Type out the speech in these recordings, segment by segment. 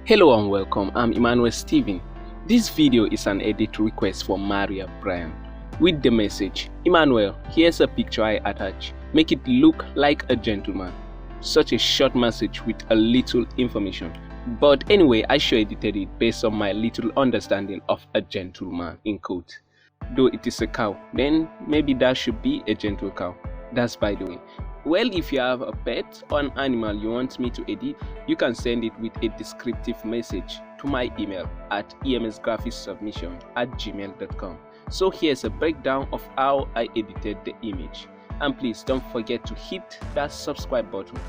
Hello and welcome, I'm Emmanuel Steven. This video is an edit request from Maria Brian with the message, Emmanuel, here's a picture I attach. Make it look like a gentleman. Such a short message with a little information. But anyway, I sure edited it based on my little understanding of a gentleman in quote. Though it is a cow, then maybe that should be a gentle cow. That's by the way. Well, if you have a pet or an animal you want me to edit, you can send it with a descriptive message to my email at emsgraphicsubmission@gmail.com. So here's a breakdown of how I edited the image. And please don't forget to hit that subscribe button.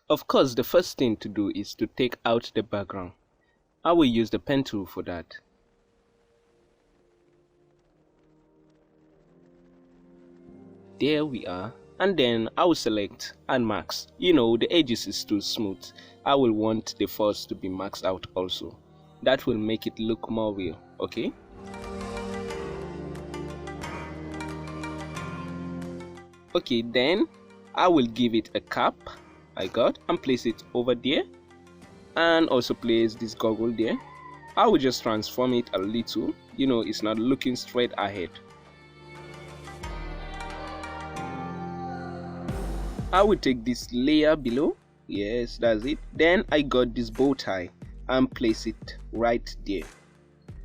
Of course, the first thing to do is to take out the background. I will use the pen tool for that. There we are. And then I will select and mask. You know, the edges is too smooth. I will want the fuzz to be maxed out also. That will make it look more real, okay? Okay, then I will give it a cap and place it over there, and also place this goggle there. I will just transform it a little. You know, it's not looking straight ahead. I will take this layer below. Yes, that's it. Then I got this bow tie and place it right there.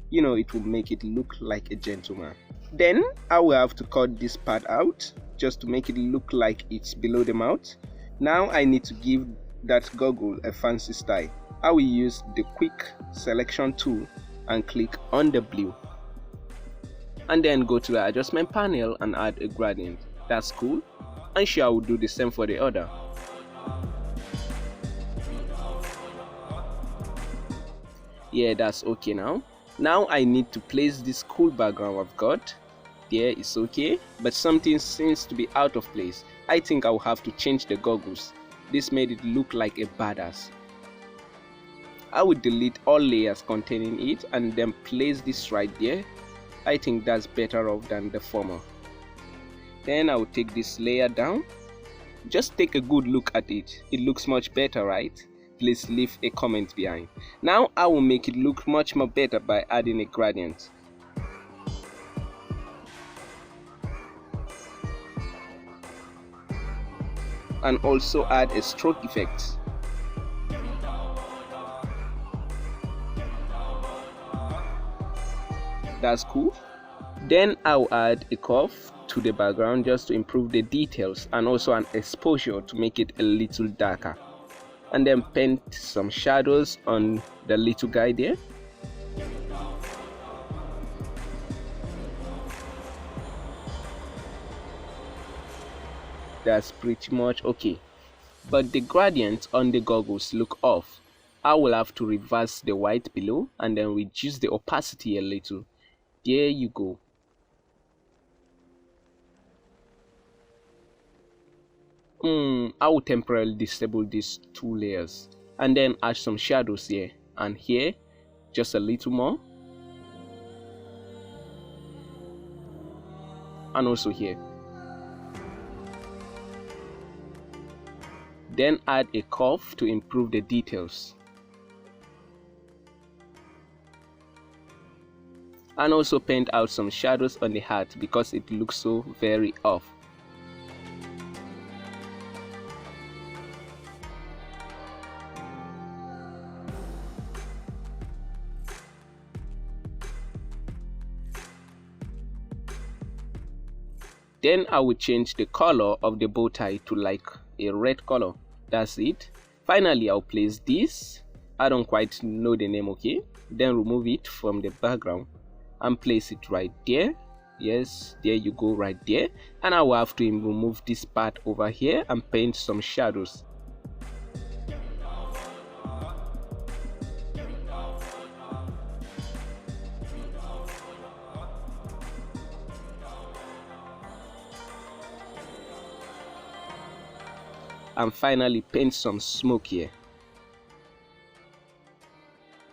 You know, it will make it look like a gentleman. Then I will have to cut this part out just to make it look like it's below the mouth. Now I need to give that goggle a fancy style. I will use the quick selection tool and click on the blue. And then go to the adjustment panel and add a gradient. That's cool. And sure, I will do the same for the other. Yeah, that's okay now. Now I need to place this cool background I've got. There is okay, but something seems to be out of place. I think I will have to change the goggles. This made it look like a badass. I will delete all layers containing it and then place this right there. I think that's better off than the former. Then I will take this layer down. Just take a good look at it. It looks much better, right? Please leave a comment behind. Now I will make it look much more better by adding a gradient. And also add a stroke effect. That's cool. Then I'll add a curve to the background just to improve the details, and also an exposure to make it a little darker. And then paint some shadows on the little guy there. That's pretty much okay, but the gradients on the goggles look off. I will have to reverse the white below and then reduce the opacity a little. There you go. I will temporarily disable these two layers and then add some shadows here and here, just a little more, and also here. Then add a curve to improve the details. And also paint out some shadows on the hat because it looks so very off. Then I will change the color of the bow tie to like a red color. That's it. Finally, I'll place this. I don't quite know the name, okay? Then remove it from the background and place it right there. Yes, there you go, right there. And I will have to remove this part over here and paint some shadows. And finally paint some smoke here.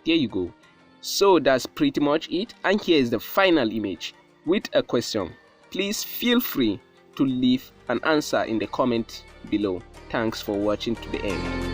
There you go. So that's pretty much it, and here is the final image. with a question. Please feel free to leave an answer in the comment below. Thanks for watching to the end.